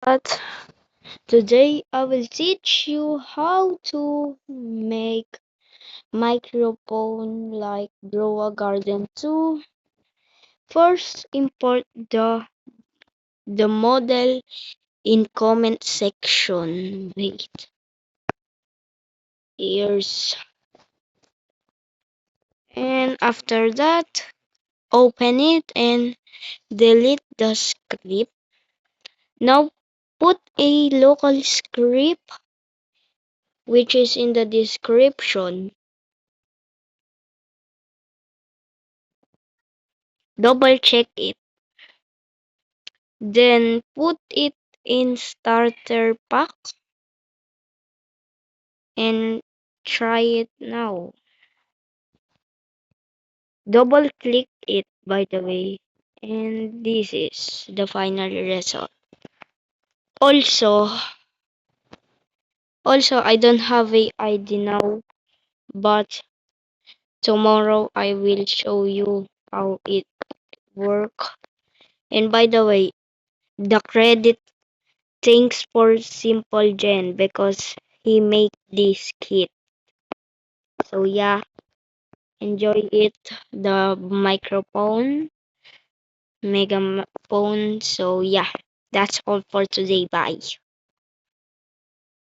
But today I will teach you how to make microphone like Grow a Garden 2. First, import the model in comment section. Wait, here's and after that, open it and delete the script. Now put a local script which is in the description. Double check it. Then put it in starter pack and try it now. Double click it by the way. And this is the final result. Also, I don't have a ID now, but tomorrow I will show you how it works. And by the way, the credit thanks for Simple Gen because he make this kit. So yeah, enjoy it. The microphone, megaphone. So yeah, that's all for today. Bye.